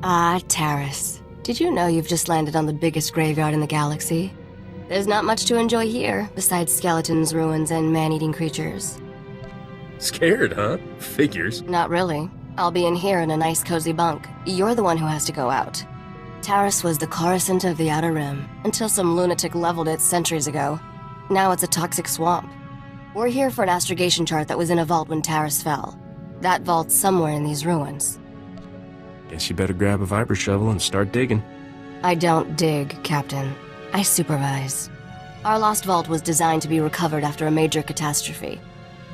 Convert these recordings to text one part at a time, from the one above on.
Ah, Taris. Did you know you've just landed on the biggest graveyard in the galaxy? There's not much to enjoy here, besides skeletons, ruins, and man-eating creatures. Scared, huh? Figures. Not really. I'll be in here in a nice cozy bunk. You're the one who has to go out. Taris was the Coruscant of the Outer Rim, until some lunatic leveled it centuries ago. Now it's a toxic swamp. We're here for an astrogation chart that was in a vault when Taris fell. That vault's somewhere in these ruins. Guess you better grab a viper shovel and start digging. I don't dig, Captain. I supervise. Our lost vault was designed to be recovered after a major catastrophe.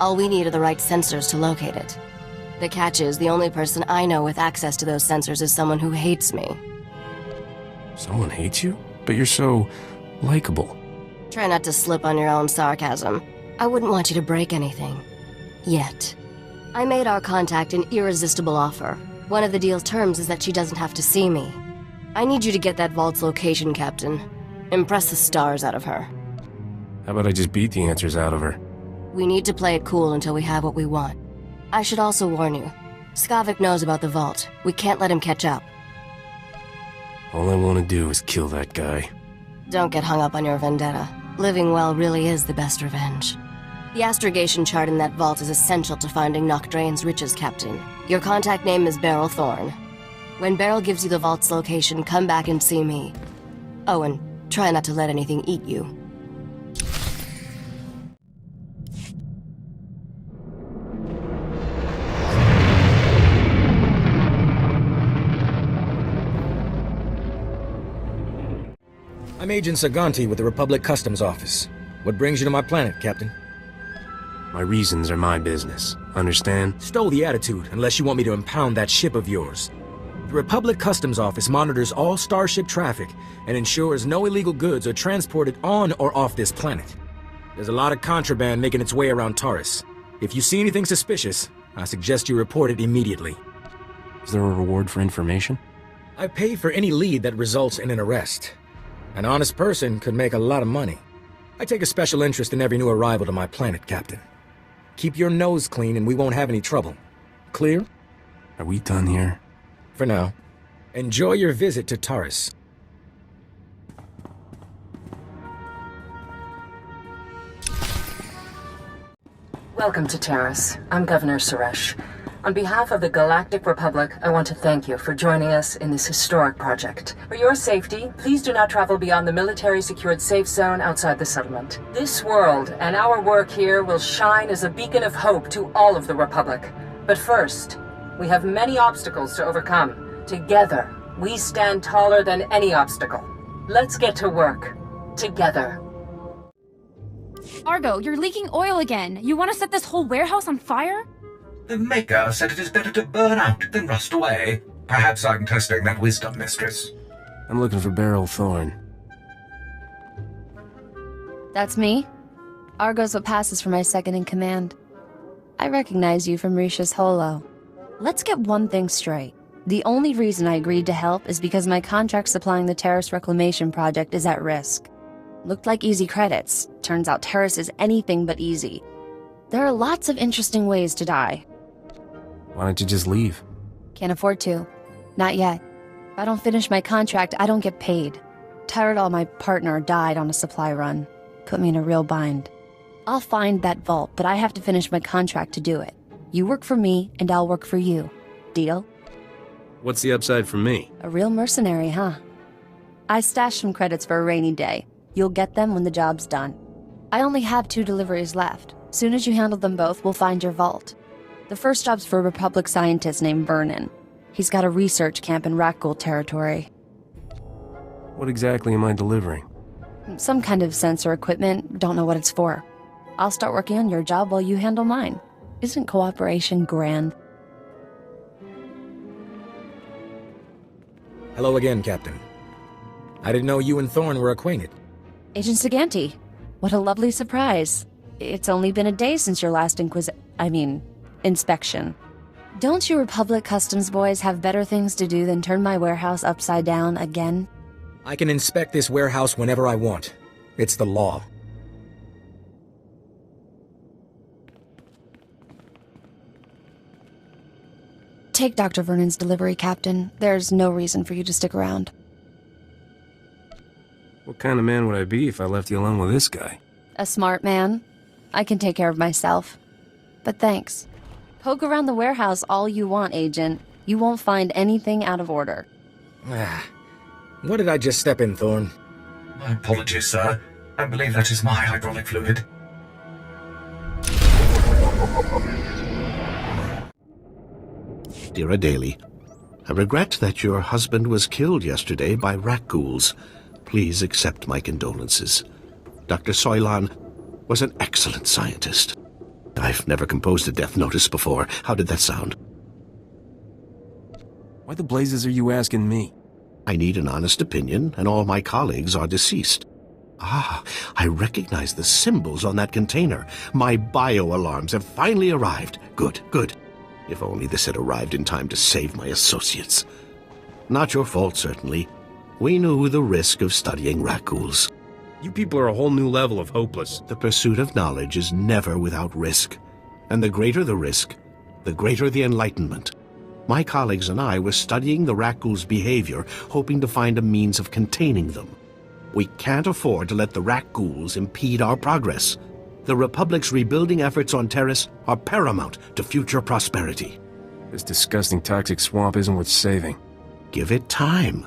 All we need are the right sensors to locate it. The catch is, the only person I know with access to those sensors is someone who hates me. Someone hates you? But you're so likable. Try not to slip on your own sarcasm. I wouldn't want you to break anything. Yet. I made our contact an irresistible offer. One of the deal's terms is that she doesn't have to see me. I need you to get that vault's location, Captain. Impress the stars out of her. How about I just beat the answers out of her? We need to play it cool until we have what we want. I should also warn you. Skavik knows about the vault. We can't let him catch up. All I want to do is kill that guy. Don't get hung up on your vendetta. Living well really is the best revenge. The astrogation chart in that vault is essential to finding Nocdrane's riches, Captain. Your contact name is Beryl Thorne. When Beryl gives you the vault's location, come back and see me. Oh, and try not to let anything eat you. I'm Agent Saganti with the Republic Customs Office. What brings you to my planet, Captain? My reasons are my business. Understand? Stow the attitude, unless you want me to impound that ship of yours. The Republic Customs Office monitors all starship traffic and ensures no illegal goods are transported on or off this planet. There's a lot of contraband making its way around Taris. If you see anything suspicious, I suggest you report it immediately. Is there a reward for information? I pay for any lead that results in an arrest. An honest person could make a lot of money. I take a special interest in every new arrival to my planet, Captain. Keep your nose clean and we won't have any trouble. Clear? Are we done here? For now. Enjoy your visit to Taris. Welcome to Taris. I'm Governor Suresh. On behalf of the Galactic Republic, I want to thank you for joining us in this historic project. For your safety, please do not travel beyond the military-secured safe zone outside the settlement. This world and our work here will shine as a beacon of hope to all of the Republic. But first, we have many obstacles to overcome. Together, we stand taller than any obstacle. Let's get to work. Together. Argo, you're leaking oil again. You want to set this whole warehouse on fire? The Maker said it is better to burn out than rust away. Perhaps I'm testing that wisdom, Mistress. I'm looking for Beryl Thorne. That's me. Argo's what passes for my second-in-command. I recognize you from Risha's holo. Let's get one thing straight. The only reason I agreed to help is because my contract supplying the Taris Reclamation Project is at risk. Looked like easy credits. Turns out Taris is anything but easy. There are lots of interesting ways to die. Why don't you just leave? Can't afford to. Not yet. If I don't finish my contract, I don't get paid. Tyrell, my partner, died on a supply run. Put me in a real bind. I'll find that vault, but I have to finish my contract to do it. You work for me, and I'll work for you. Deal? What's the upside for me? A real mercenary, huh? I stashed some credits for a rainy day. You'll get them when the job's done. I only have 2 deliveries left. Soon as you handle them both, we'll find your vault. The first job's for a Republic scientist named Vernon. He's got a research camp in Rakghoul territory. What exactly am I delivering? Some kind of sensor equipment, don't know what it's for. I'll start working on your job while you handle mine. Isn't cooperation grand? Hello again, Captain. I didn't know you and Thorne were acquainted. Agent Saganti, what a lovely surprise. It's only been a day since your last inspection. Don't you Republic Customs boys have better things to do than turn my warehouse upside down again? I can inspect this warehouse whenever I want. It's the law. Take Dr. Vernon's delivery, Captain. There's no reason for you to stick around. What kind of man would I be if I left you alone with this guy? A smart man. I can take care of myself. But thanks. Poke around the warehouse all you want, Agent. You won't find anything out of order. What did I just step in, Thorne? My apologies, sir. I believe that is my hydraulic fluid. Dear Daly, I regret that your husband was killed yesterday by rat ghouls. Please accept my condolences. Dr. Soilan was an excellent scientist. I've never composed a death notice before. How did that sound? Why the blazes are you asking me? I need an honest opinion, and all my colleagues are deceased. Ah, I recognize the symbols on that container. My bio-alarms have finally arrived. Good, good. If only this had arrived in time to save my associates. Not your fault, certainly. We knew the risk of studying rat ghouls. You people are a whole new level of hopeless. The pursuit of knowledge is never without risk. And the greater the risk, the greater the enlightenment. My colleagues and I were studying the rat ghouls' behavior, hoping to find a means of containing them. We can't afford to let the rat ghouls impede our progress. The Republic's rebuilding efforts on Taris are paramount to future prosperity. This disgusting toxic swamp isn't worth saving. Give it time.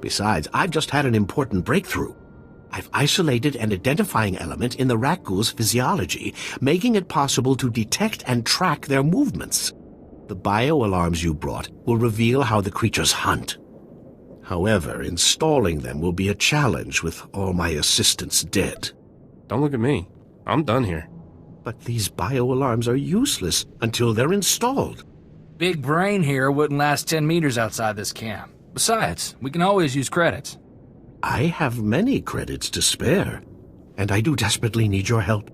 Besides, I've just had an important breakthrough. I've isolated an identifying element in the rat ghouls' physiology, making it possible to detect and track their movements. The bio-alarms you brought will reveal how the creatures hunt. However, installing them will be a challenge with all my assistants dead. Don't look at me. I'm done here. But these bio-alarms are useless until they're installed. Big brain here wouldn't last 10 meters outside this camp. Besides, we can always use credits. I have many credits to spare, and I do desperately need your help.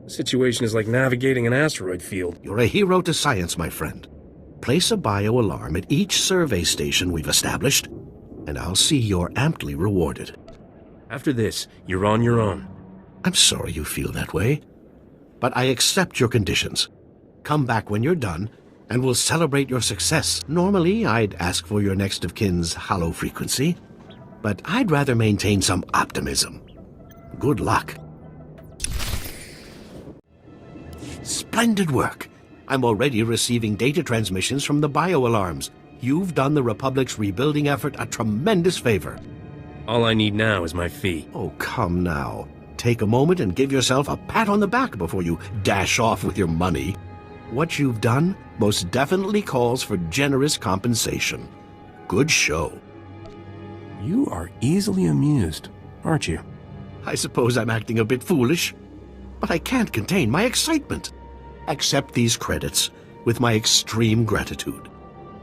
The situation is like navigating an asteroid field. You're a hero to science, my friend. Place a bio-alarm at each survey station we've established, and I'll see you're amply rewarded. After this, you're on your own. I'm sorry you feel that way, but I accept your conditions. Come back when you're done, and we'll celebrate your success. Normally, I'd ask for your next of kin's hollow frequency, but I'd rather maintain some optimism. Good luck. Splendid work. I'm already receiving data transmissions from the bio-alarms. You've done the Republic's rebuilding effort a tremendous favor. All I need now is my fee. Oh, come now. Take a moment and give yourself a pat on the back before you dash off with your money. What you've done most definitely calls for generous compensation. Good show. You are easily amused, aren't you? I suppose I'm acting a bit foolish, but I can't contain my excitement. Accept these credits with my extreme gratitude.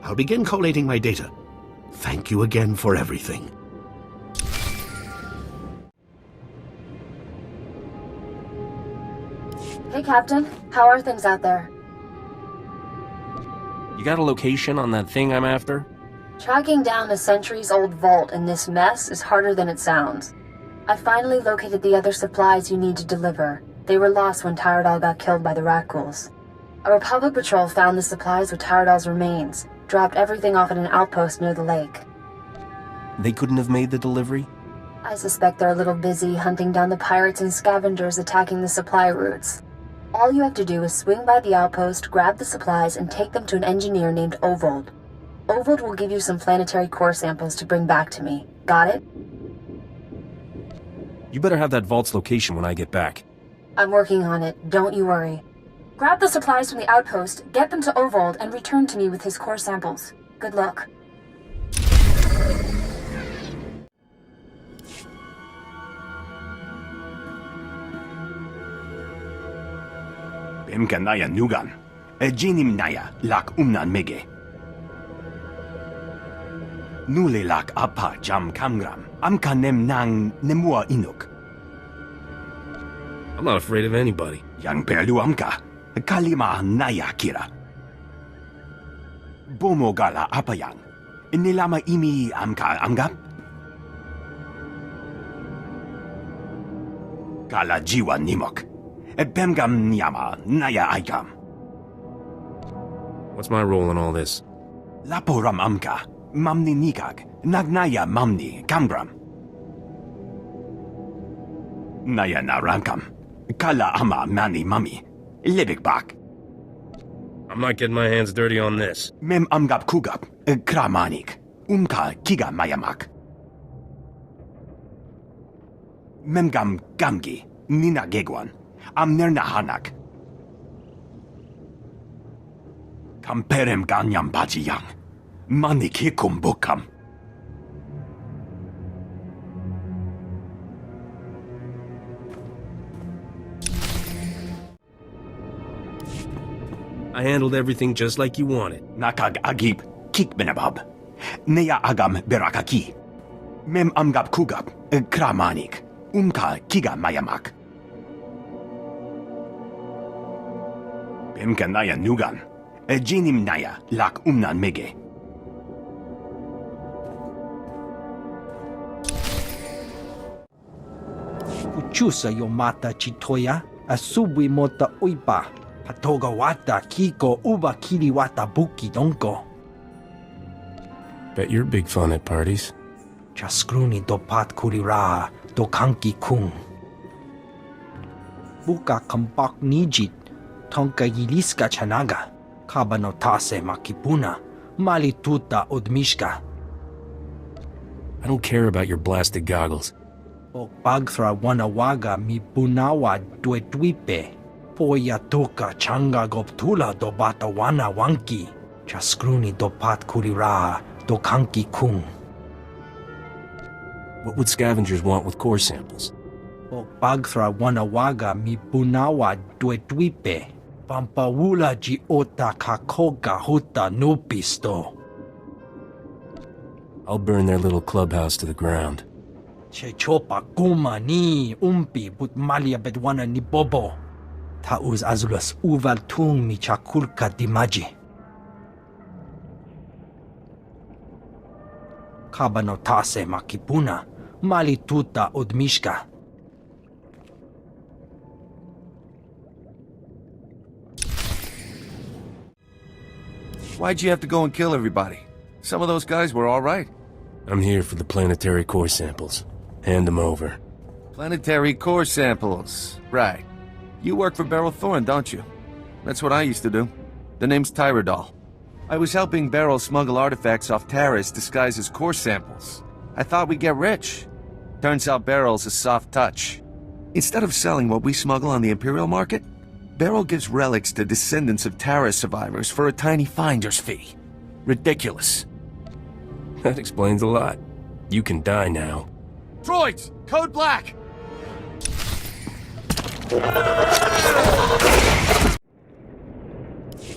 I'll begin collating my data. Thank you again for everything. Hey, Captain. How are things out there? You got a location on that thing I'm after? Tracking down a centuries-old vault in this mess is harder than it sounds. I finally located the other supplies you need to deliver. They were lost when Tyradol got killed by the rat ghouls. A Republic patrol found the supplies with Tyradol's remains, dropped everything off at an outpost near the lake. They couldn't have made the delivery? I suspect they're a little busy hunting down the pirates and scavengers attacking the supply routes. All you have to do is swing by the outpost, grab the supplies, and take them to an engineer named Ovold. Ovold will give you some planetary core samples to bring back to me. Got it? You better have that vault's location when I get back. I'm working on it. Don't you worry. Grab the supplies from the outpost, get them to Ovold, and return to me with his core samples. Good luck. Bimkanaya nugan. Ejinim naya lak umnan mege. Nule lak apa jam kamgram. Amkanem nang nemua inuk. I'm not afraid of anybody. Yang perlu amka. Kalima naya kira. Bomo gala apa yang? Inilama imi amka anggap? Kala jiwa nimok. Bemgam nyama naya aikam. What's my role in all this? Laporam amka, mamni nikag, nagnaya mamni, kamgram. Naya narankam, kala ama mani mami, libik bak. I'm not getting my hands dirty on this. Mem amgap kugap, kramanik, kiga mayamak. Memgam gamgi, nina gegwan, amnerna hanak. Kamperem ganyam bajiyang, manik hikum bukam. I handled everything just like you wanted. Nakag agib, kik benabab. Neya agam berakaki. Mem amgap kugap, kramanik, kiga mayamak. Pemka naya nugan, jinim naya lak umnan mege. Kuchusa yomata chitoya, asubwi mota uipa. Patoga wata kiko uba kiri wata buki donko. Bet you're big fun at parties. Chaskruni do pat kurira do kanki kung. Buka kampak nijit, tonka yiliska chanaga. Kabano tase makipuna, malituta odmishka. I don't care about your blasted goggles. O pagthra wanawaga mi punawa duetwipe. Poya toka changa goptula do bata wana wanki. Chaskruni do pat kurira do kanki kung. What would scavengers want with core samples? O pagthra wanawaga mi punawa duetwipe. Pampawula ji ota kakoga huta nupisto. I'll burn their little clubhouse to the ground. Chechopa kuma ni umpi but malia bedwana ni bobo. Tauz azulas uval tung mi chakulka dimaji. Kabano tase makipuna, malituta odmishka. Why'd you have to go and kill everybody? Some of those guys were all right. I'm here for the planetary core samples. Hand them over. Planetary core samples. Right. You work for Beryl Thorne, don't you? That's what I used to do. The name's Tyradol. I was helping Beryl smuggle artifacts off Taris disguised as core samples. I thought we'd get rich. Turns out Beryl's a soft touch. Instead of selling what we smuggle on the Imperial market, Beryl gives relics to descendants of Taris survivors for a tiny finder's fee. Ridiculous. That explains a lot. You can die now. Droids! Code Black!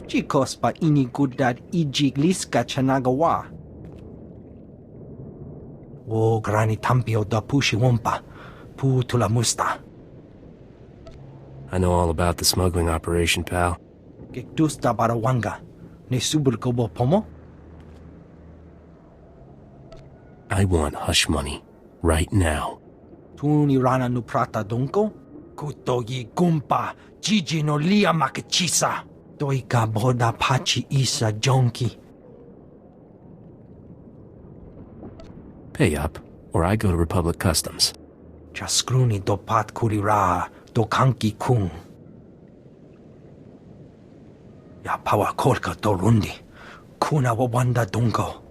Chicos pa inigudad ijigliska chanagawa. O grani tampio da pushi wompa, putula musta. I know all about the smuggling operation, pal. Gekdusta barawanga, ne suburkobo pomo? I want hush money, right now. Tuni rana nu prata donko? Kutogi gumpa, jiji no lia makachisa. Doika boda pachi isa jonki. Pay up, or I go to Republic Customs. Chaskruni do pat kurira, do kanki kung. Ya pawa kolka do rundi. Kuna wawanda donko.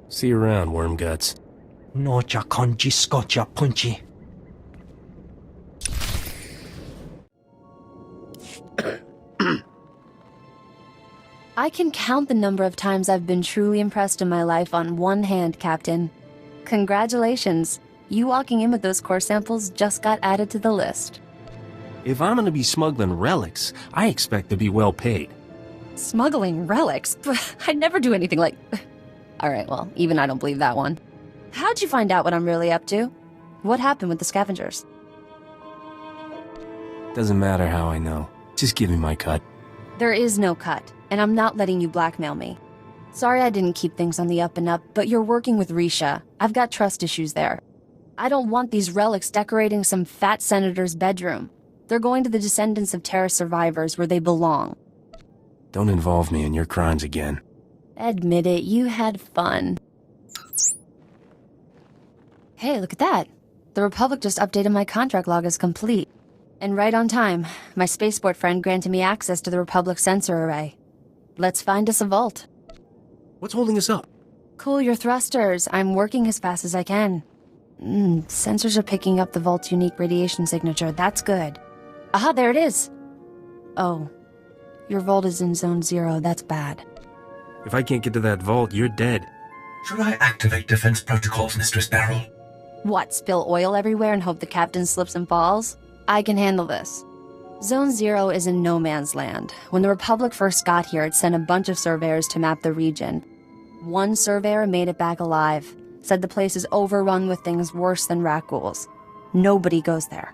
See you around, worm guts. Nocha konji scotcha punchi. I can count the number of times I've been truly impressed in my life on one hand, Captain. Congratulations. You walking in with those core samples just got added to the list. If I'm gonna be smuggling relics, I expect to be well paid. Smuggling relics? I'd never do anything like... Alright, well, even I don't believe that one. How'd you find out what I'm really up to? What happened with the scavengers? Doesn't matter how I know. Just give me my cut. There is no cut, and I'm not letting you blackmail me. Sorry I didn't keep things on the up and up, but you're working with Risha. I've got trust issues there. I don't want these relics decorating some fat senator's bedroom. They're going to the descendants of Taris survivors where they belong. Don't involve me in your crimes again. Admit it, you had fun. Hey, look at that. The Republic just updated my contract log as complete. And right on time. My spaceport friend granted me access to the Republic sensor array. Let's find us a vault. What's holding us up? Cool your thrusters. I'm working as fast as I can. Sensors are picking up the vault's unique radiation signature. That's good. Aha, there it is. Oh. Your vault is in Zone 0. That's bad. If I can't get to that vault, you're dead. Should I activate defense protocols, Mistress Beryl? What, spill oil everywhere and hope the captain slips and falls? I can handle this. Zone 0 is in no man's land. When the Republic first got here, it sent a bunch of surveyors to map the region. One surveyor made it back alive. Said the place is overrun with things worse than rat ghouls. Nobody goes there.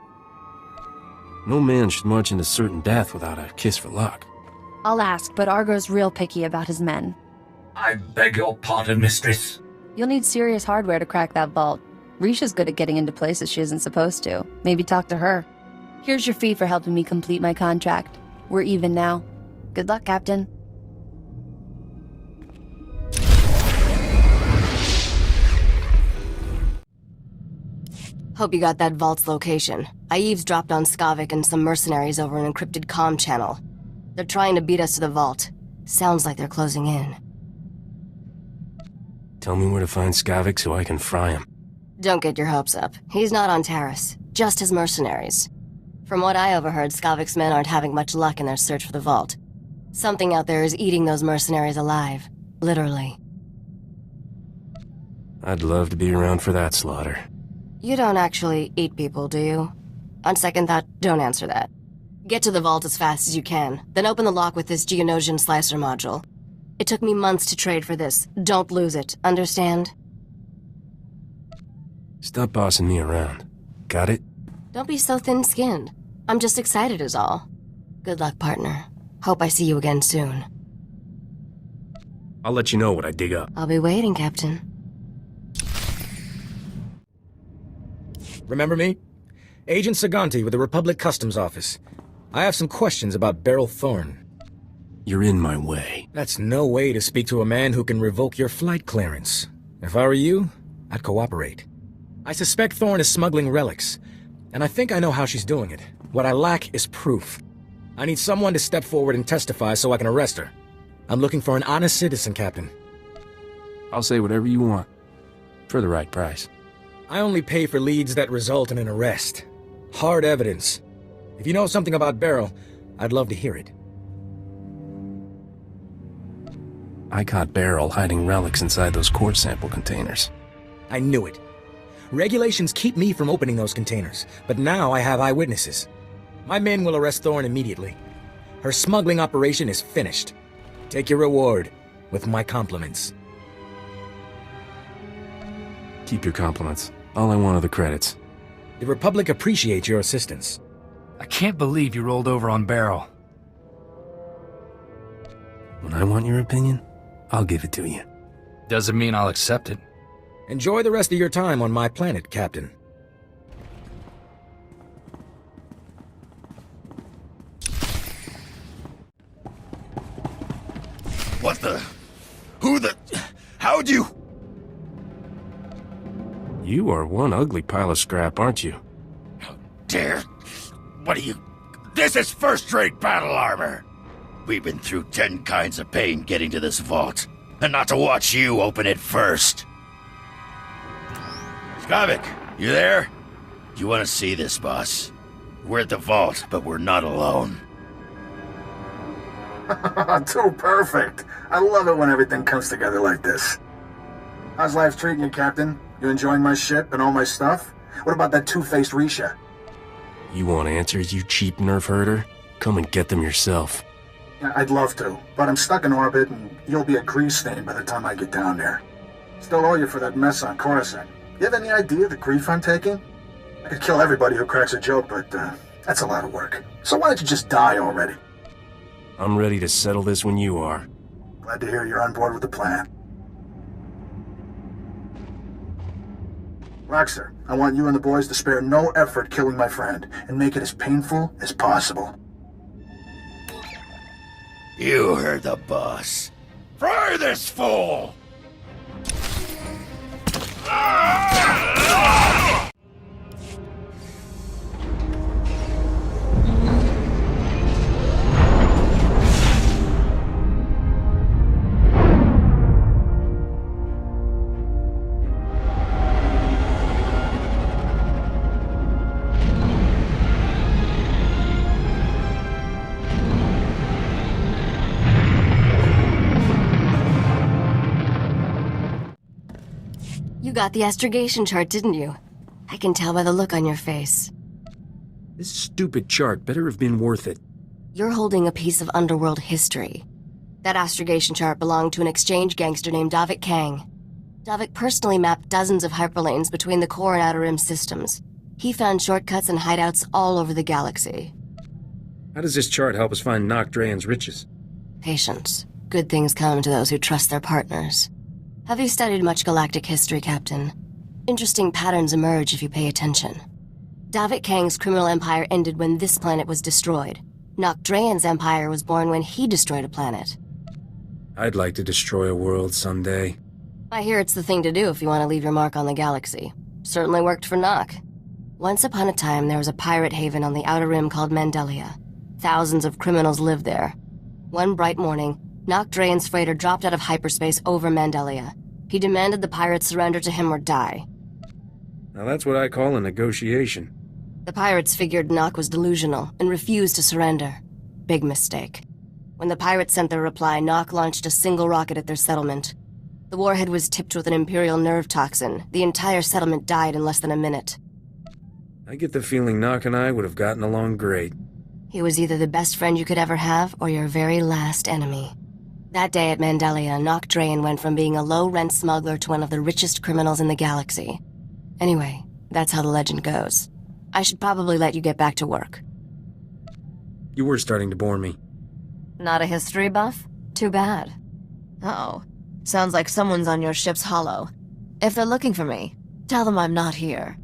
No man should march into certain death without a kiss for luck. I'll ask, but Argo's real picky about his men. I beg your pardon, Mistress. You'll need serious hardware to crack that vault. Risha's good at getting into places she isn't supposed to. Maybe talk to her. Here's your fee for helping me complete my contract. We're even now. Good luck, Captain. Hope you got that vault's location. I eavesdropped on Skavik and some mercenaries over an encrypted comm channel. They're trying to beat us to the vault. Sounds like they're closing in. Tell me where to find Skavik so I can fry him. Don't get your hopes up. He's not on Taris, just his mercenaries. From what I overheard, Skavik's men aren't having much luck in their search for the vault. Something out there is eating those mercenaries alive. Literally. I'd love to be around for that slaughter. You don't actually eat people, do you? On second thought, don't answer that. Get to the vault as fast as you can, then open the lock with this Geonosian slicer module. It took me months to trade for this. Don't lose it, understand? Stop bossing me around. Got it? Don't be so thin-skinned. I'm just excited is all. Good luck, partner. Hope I see you again soon. I'll let you know what I dig up. I'll be waiting, Captain. Remember me? Agent Saganti with the Republic Customs Office. I have some questions about Beryl Thorne. You're in my way. That's no way to speak to a man who can revoke your flight clearance. If I were you, I'd cooperate. I suspect Thorne is smuggling relics, and I think I know how she's doing it. What I lack is proof. I need someone to step forward and testify so I can arrest her. I'm looking for an honest citizen, Captain. I'll say whatever you want. For the right price. I only pay for leads that result in an arrest. Hard evidence. If you know something about Beryl, I'd love to hear it. I caught Beryl hiding relics inside those core sample containers. I knew it. Regulations keep me from opening those containers, but now I have eyewitnesses. My men will arrest Thorne immediately. Her smuggling operation is finished. Take your reward, with my compliments. Keep your compliments. All I want are the credits. The Republic appreciates your assistance. I can't believe you rolled over on Beryl. When I want your opinion, I'll give it to you. Doesn't mean I'll accept it. Enjoy the rest of your time on my planet, Captain. What the? Who the? How'd you? You are one ugly pile of scrap, aren't you? How dare? What are you? This is first-rate battle armor. We've been through 10 kinds of pain getting to this vault, and not to watch you open it first. Skavik, you there? You want to see this, boss? We're at the vault, but we're not alone. Too perfect. I love it when everything comes together like this. How's life treating you, Captain? You enjoying my ship and all my stuff? What about that two-faced Risha? You want answers, you cheap nerf herder? Come and get them yourself. Yeah, I'd love to, but I'm stuck in orbit and you'll be a grease stain by the time I get down there. Still owe you for that mess on Coruscant. You have any idea the grief I'm taking? I could kill everybody who cracks a joke, but that's a lot of work. So why don't you just die already? I'm ready to settle this when you are. Glad to hear you're on board with the plan. Roxer, I want you and the boys to spare no effort killing my friend, and make it as painful as possible. You heard the boss. Fry this fool! You got the astrogation chart, didn't you? I can tell by the look on your face. This stupid chart better have been worth it. You're holding a piece of underworld history. That astrogation chart belonged to an exchange gangster named Davik Kang. Davik personally mapped dozens of hyperlanes between the core and outer rim systems. He found shortcuts and hideouts all over the galaxy. How does this chart help us find Nocdrayan's riches? Patience. Good things come to those who trust their partners. Have you studied much galactic history, Captain? Interesting patterns emerge if you pay attention. Davik Kang's criminal empire ended when this planet was destroyed. Nocdrayan's empire was born when he destroyed a planet. I'd like to destroy a world someday. I hear it's the thing to do if you want to leave your mark on the galaxy. Certainly worked for Noc. Once upon a time, there was a pirate haven on the outer rim called Mandelia. Thousands of criminals lived there. One bright morning, Nocdrayan's freighter dropped out of hyperspace over Mandelia. He demanded the pirates surrender to him or die. Now that's what I call a negotiation. The pirates figured Noc was delusional and refused to surrender. Big mistake. When the pirates sent their reply, Noc launched a single rocket at their settlement. The warhead was tipped with an Imperial nerve toxin. The entire settlement died in less than a minute. I get the feeling Noc and I would have gotten along great. He was either the best friend you could ever have or your very last enemy. That day at Mandelia, Nocdrayan went from being a low-rent smuggler to one of the richest criminals in the galaxy. Anyway, that's how the legend goes. I should probably let you get back to work. You were starting to bore me. Not a history buff? Too bad. Uh-oh. Sounds like someone's on your ship's holo. If they're looking for me, tell them I'm not here.